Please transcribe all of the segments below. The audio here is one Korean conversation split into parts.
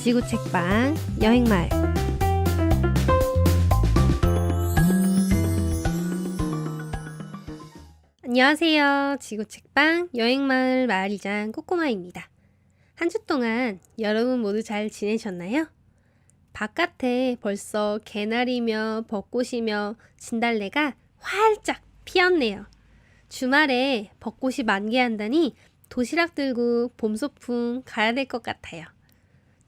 지구 책방 여행마을. 안녕하세요. 지구 책방 여행마을 마을이장 꼬꼬마입니다. 한 주 동안 여러분 모두 잘 지내셨나요? 바깥에 벌써 개나리며 벚꽃이며 진달래가 활짝 피었네요. 주말에 벚꽃이 만개한다니 도시락 들고 봄 소풍 가야 될 것 같아요.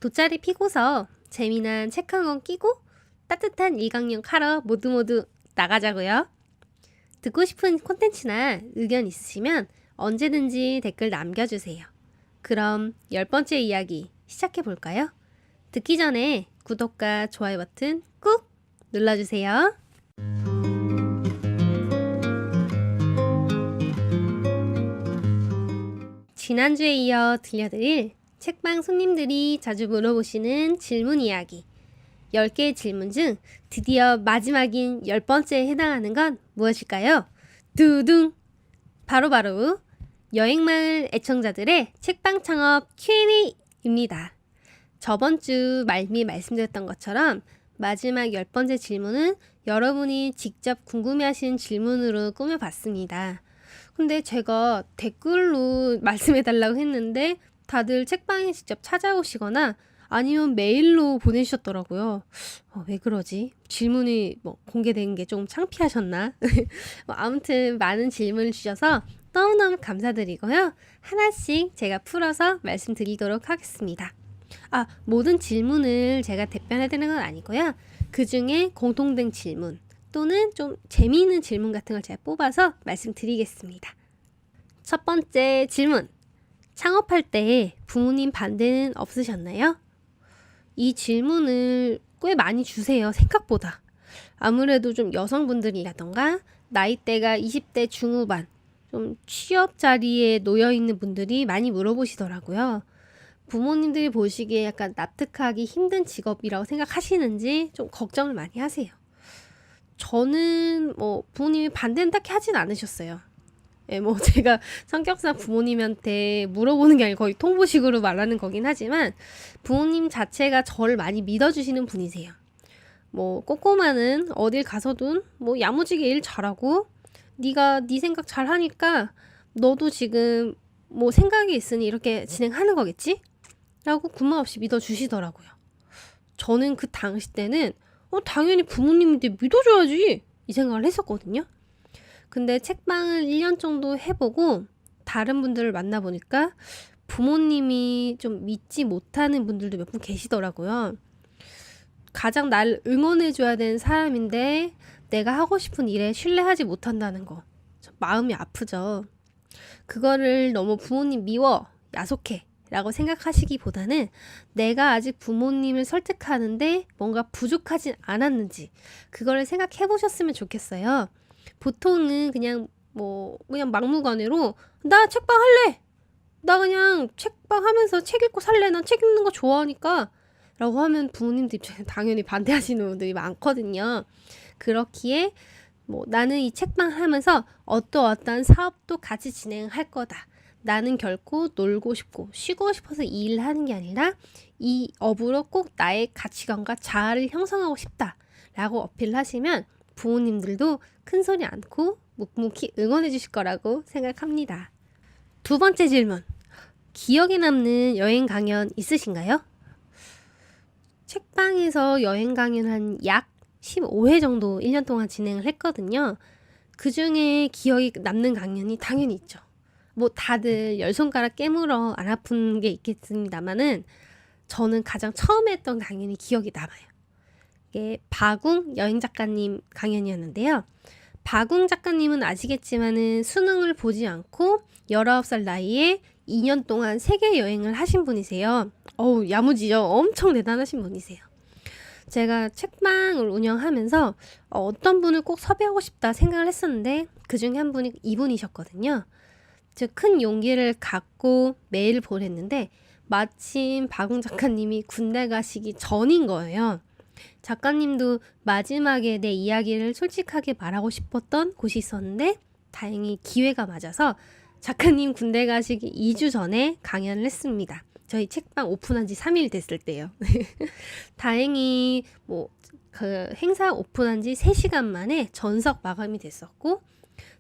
돗자리 피고서 재미난 책 한 권 끼고 따뜻한 일광욕 하러 모두 나가자고요. 듣고 싶은 콘텐츠나 의견 있으시면 언제든지 댓글 남겨주세요. 그럼 10번째 이야기 시작해 볼까요? 듣기 전에 구독과 좋아요 버튼 꾹 눌러주세요. 지난주에 이어 들려드릴 책방 손님들이 자주 물어보시는 질문 이야기 10개의 질문 중 드디어 마지막인 10번째에 해당하는 건 무엇일까요? 두둥! 바로 여행마을 애청자들의 책방 창업 Q&A입니다. 저번 주 말미에 말씀드렸던 것처럼 마지막 10번째 질문은 여러분이 직접 궁금해하시는 질문으로 꾸며봤습니다. 근데 제가 댓글로 말씀해달라고 했는데 다들 책방에 직접 찾아오시거나 아니면 메일로 보내주셨더라고요. 왜 그러지? 질문이 공개된 게 좀 창피하셨나? 아무튼 많은 질문을 주셔서 너무너무 감사드리고요. 하나씩 제가 풀어서 말씀드리도록 하겠습니다. 모든 질문을 제가 답변해드리는 건 아니고요. 그 중에 공통된 질문 또는 좀 재미있는 질문 같은 걸 제가 뽑아서 말씀드리겠습니다. 첫 번째 질문. 창업할 때 부모님 반대는 없으셨나요? 이 질문을 꽤 많이 주세요. 생각보다. 아무래도 좀 여성분들이라던가 나이대가 20대 중후반 좀 취업 자리에 놓여있는 분들이 많이 물어보시더라고요. 부모님들이 보시기에 약간 납득하기 힘든 직업이라고 생각하시는지 좀 걱정을 많이 하세요. 저는 부모님이 반대는 딱히 하진 않으셨어요. 제가 성격상 부모님한테 물어보는 게 아니고 거의 통보식으로 말하는 거긴 하지만 부모님 자체가 저를 많이 믿어주시는 분이세요. 꼬꼬마는 어딜 가서든 야무지게 일 잘하고 네가 네 생각 잘하니까 너도 지금 생각이 있으니 이렇게 진행하는 거겠지? 라고 군말 없이 믿어주시더라고요. 저는 그 당시 때는 당연히 부모님인데 믿어줘야지 이 생각을 했었거든요. 근데 책방을 1년 정도 해보고 다른 분들을 만나보니까 부모님이 좀 믿지 못하는 분들도 몇 분 계시더라고요. 가장 날 응원해줘야 되는 사람인데 내가 하고 싶은 일에 신뢰하지 못한다는 거 좀 마음이 아프죠. 그거를 너무 부모님 미워, 야속해 라고 생각하시기보다는 내가 아직 부모님을 설득하는데 뭔가 부족하진 않았는지 그거를 생각해 보셨으면 좋겠어요. 보통은 그냥 막무가내로 나 책방 할래! 나 그냥 책방 하면서 책 읽고 살래! 난 책 읽는 거 좋아하니까! 라고 하면 부모님들 입장에 당연히 반대하시는 분들이 많거든요. 그렇기에 나는 이 책방 하면서 어떠한 사업도 같이 진행할 거다. 나는 결코 놀고 싶고 쉬고 싶어서 이 일을 하는 게 아니라 이 업으로 꼭 나의 가치관과 자아를 형성하고 싶다. 라고 어필을 하시면 부모님들도 큰소리 않고 묵묵히 응원해 주실 거라고 생각합니다. 두 번째 질문. 기억에 남는 여행 강연 있으신가요? 책방에서 여행 강연 한 약 15회 정도 1년 동안 진행을 했거든요. 그 중에 기억이 남는 강연이 당연히 있죠. 다들 열 손가락 깨물어 안 아픈 게 있겠습니다만은 저는 가장 처음에 했던 강연이 기억이 남아요. 이게 박웅 여행 작가님 강연이었는데요. 박웅 작가님은 아시겠지만은 수능을 보지 않고 19살 나이에 2년 동안 세계 여행을 하신 분이세요. 야무지죠? 엄청 대단하신 분이세요. 제가 책방을 운영하면서 어떤 분을 꼭 섭외하고 싶다 생각을 했었는데 그 중에 한 분이 이분이셨거든요. 즉 큰 용기를 갖고 메일을 보냈는데 마침 박웅 작가님이 군대 가시기 전인 거예요. 작가님도 마지막에 내 이야기를 솔직하게 말하고 싶었던 곳이 있었는데 다행히 기회가 맞아서 작가님 군대 가시기 2주 전에 강연을 했습니다. 저희 책방 오픈한 지 3일 됐을 때요. 다행히 그 행사 오픈한 지 3시간 만에 전석 마감이 됐었고,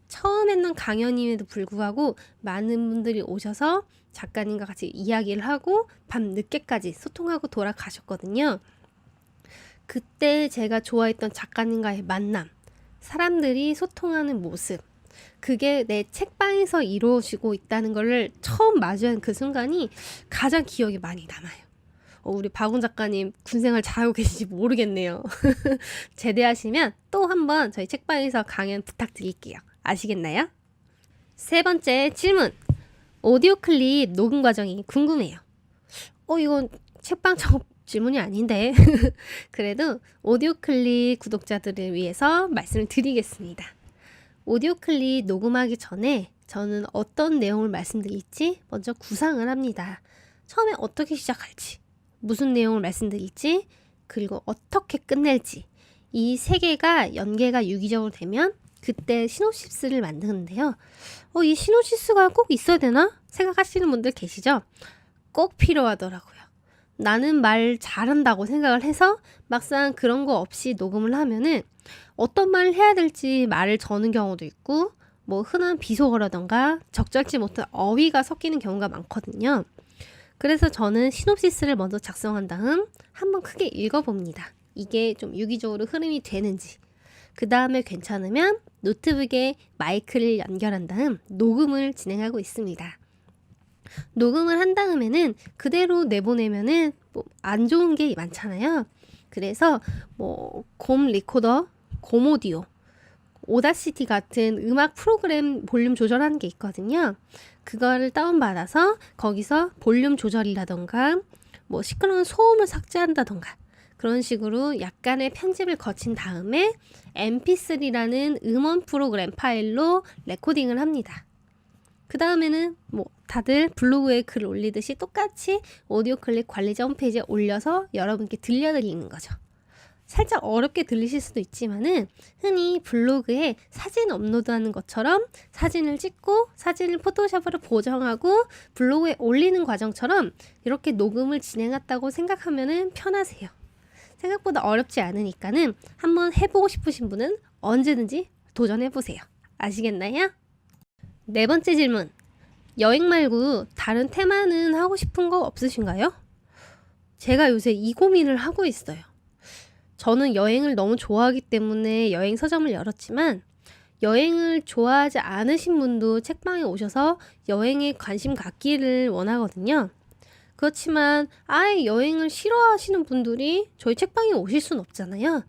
처음 했는 강연임에도 불구하고 많은 분들이 오셔서 작가님과 같이 이야기를 하고 밤 늦게까지 소통하고 돌아가셨거든요. 그때 제가 좋아했던 작가님과의 만남, 사람들이 소통하는 모습, 그게 내 책방에서 이루어지고 있다는 걸 처음 마주한 그 순간이 가장 기억에 많이 남아요. 우리 박운 작가님 군생활 잘하고 계신지 모르겠네요. 제대하시면 또 한번 저희 책방에서 강연 부탁드릴게요. 아시겠나요? 세 번째 질문. 오디오 클립 녹음 과정이 궁금해요. 이건 책방 작업 질문이 아닌데 그래도 오디오 클립 구독자들을 위해서 말씀을 드리겠습니다. 오디오 클립 녹음하기 전에 저는 어떤 내용을 말씀드릴지 먼저 구상을 합니다. 처음에 어떻게 시작할지, 무슨 내용을 말씀드릴지, 그리고 어떻게 끝낼지, 이 세 개가 연계가 유기적으로 되면 그때 시놉시스를 만드는데요. 이 시놉시스가 꼭 있어야 되나? 생각하시는 분들 계시죠? 꼭 필요하더라고요. 나는 말 잘한다고 생각을 해서 막상 그런 거 없이 녹음을 하면은 어떤 말을 해야 될지 말을 저는 경우도 있고, 흔한 비속어라던가 적절치 못한 어휘가 섞이는 경우가 많거든요. 그래서 저는 시놉시스를 먼저 작성한 다음 한번 크게 읽어봅니다. 이게 좀 유기적으로 흐름이 되는지. 그 다음에 괜찮으면 노트북에 마이크를 연결한 다음 녹음을 진행하고 있습니다. 녹음을 한 다음에는 그대로 내보내면은 안 좋은 게 많잖아요. 그래서 곰 리코더, 곰 오디오, 오다시티 같은 음악 프로그램 볼륨 조절하는 게 있거든요. 그거를 다운받아서 거기서 볼륨 조절이라던가 시끄러운 소음을 삭제한다던가 그런 식으로 약간의 편집을 거친 다음에 mp3라는 음원 프로그램 파일로 레코딩을 합니다. 그 다음에는 다들 블로그에 글 올리듯이 똑같이 오디오 클립 관리자 홈페이지에 올려서 여러분께 들려드리는 거죠. 살짝 어렵게 들리실 수도 있지만은 흔히 블로그에 사진 업로드하는 것처럼 사진을 찍고 사진을 포토샵으로 보정하고 블로그에 올리는 과정처럼 이렇게 녹음을 진행했다고 생각하면은 편하세요. 생각보다 어렵지 않으니까는 한번 해보고 싶으신 분은 언제든지 도전해보세요. 아시겠나요? 네 번째 질문. 여행 말고 다른 테마는 하고 싶은 거 없으신가요? 제가 요새 이 고민을 하고 있어요. 저는 여행을 너무 좋아하기 때문에 여행 서점을 열었지만 여행을 좋아하지 않으신 분도 책방에 오셔서 여행에 관심 갖기를 원하거든요. 그렇지만 아예 여행을 싫어하시는 분들이 저희 책방에 오실 순 없잖아요.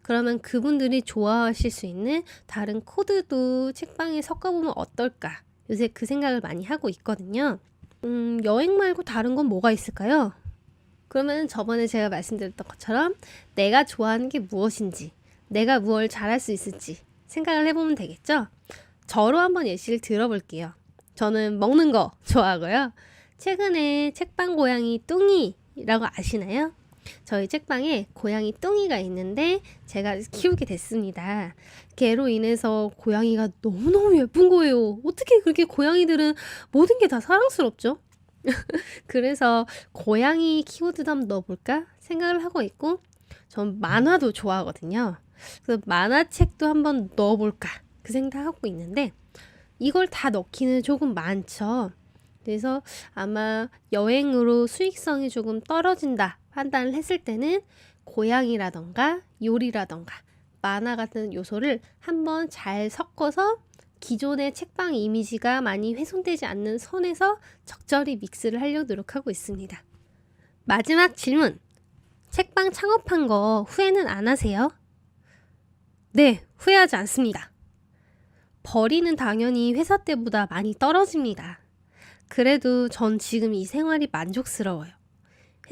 그러면 그분들이 좋아하실 수 있는 다른 코드도 책방에 섞어보면 어떨까? 요새 그 생각을 많이 하고 있거든요. 여행 말고 다른 건 뭐가 있을까요? 그러면 저번에 제가 말씀드렸던 것처럼 내가 좋아하는 게 무엇인지, 내가 무엇을 잘할 수 있을지 생각을 해보면 되겠죠? 저로 한번 예시를 들어볼게요. 저는 먹는 거 좋아하고요. 최근에 책방 고양이 뚱이라고 아시나요? 저희 책방에 고양이 뚱이가 있는데 제가 키우게 됐습니다. 걔로 인해서 고양이가 너무너무 예쁜 거예요. 어떻게 그렇게 고양이들은 모든 게 다 사랑스럽죠? 그래서 고양이 키워드도 한번 넣어볼까 생각을 하고 있고, 전 만화도 좋아하거든요. 그래서 만화책도 한번 넣어볼까 그 생각하고 있는데 이걸 다 넣기는 조금 많죠. 그래서 아마 여행으로 수익성이 조금 떨어진다 판단을 했을 때는 고양이라던가 요리라던가 만화 같은 요소를 한번 잘 섞어서 기존의 책방 이미지가 많이 훼손되지 않는 선에서 적절히 믹스를 하려고 노력하고 있습니다. 마지막 질문. 책방 창업한 거 후회는 안 하세요? 네, 후회하지 않습니다. 벌이는 당연히 회사 때보다 많이 떨어집니다. 그래도 전 지금 이 생활이 만족스러워요.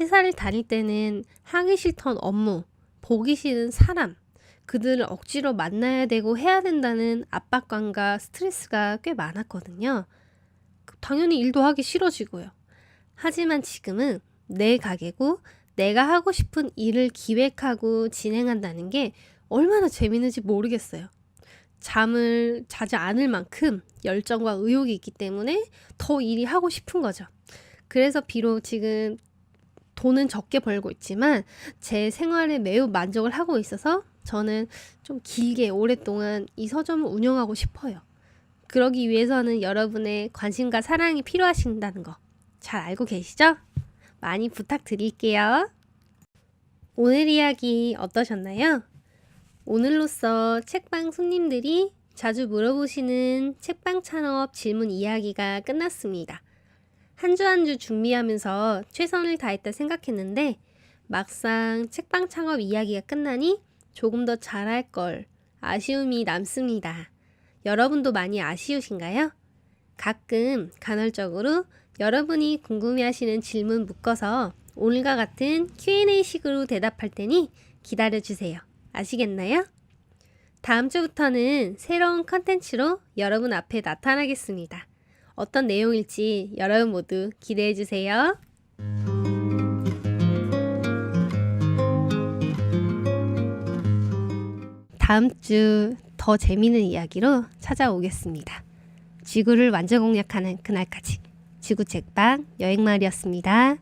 회사를 다닐 때는 하기 싫던 업무, 보기 싫은 사람, 그들을 억지로 만나야 되고 해야 된다는 압박감과 스트레스가 꽤 많았거든요. 당연히 일도 하기 싫어지고요. 하지만 지금은 내 가게고 내가 하고 싶은 일을 기획하고 진행한다는 게 얼마나 재밌는지 모르겠어요. 잠을 자지 않을 만큼 열정과 의욕이 있기 때문에 더 일이 하고 싶은 거죠. 그래서 비록 지금 돈은 적게 벌고 있지만 제 생활에 매우 만족을 하고 있어서 저는 좀 길게 오랫동안 이 서점을 운영하고 싶어요. 그러기 위해서는 여러분의 관심과 사랑이 필요하신다는 거 잘 알고 계시죠? 많이 부탁드릴게요. 오늘 이야기 어떠셨나요? 오늘로써 책방 손님들이 자주 물어보시는 책방 창업 질문 이야기가 끝났습니다. 한 주 한 주 준비하면서 최선을 다했다 생각했는데 막상 책방 창업 이야기가 끝나니 조금 더 잘할 걸 아쉬움이 남습니다. 여러분도 많이 아쉬우신가요? 가끔 간헐적으로 여러분이 궁금해하시는 질문 묶어서 오늘과 같은 Q&A 식으로 대답할 테니 기다려주세요. 아시겠나요? 다음 주부터는 새로운 컨텐츠로 여러분 앞에 나타나겠습니다. 어떤 내용일지 여러분 모두 기대해주세요. 다음 주 더 재미있는 이야기로 찾아오겠습니다. 지구를 완전 공략하는 그날까지 지구책방 여행마을이었습니다.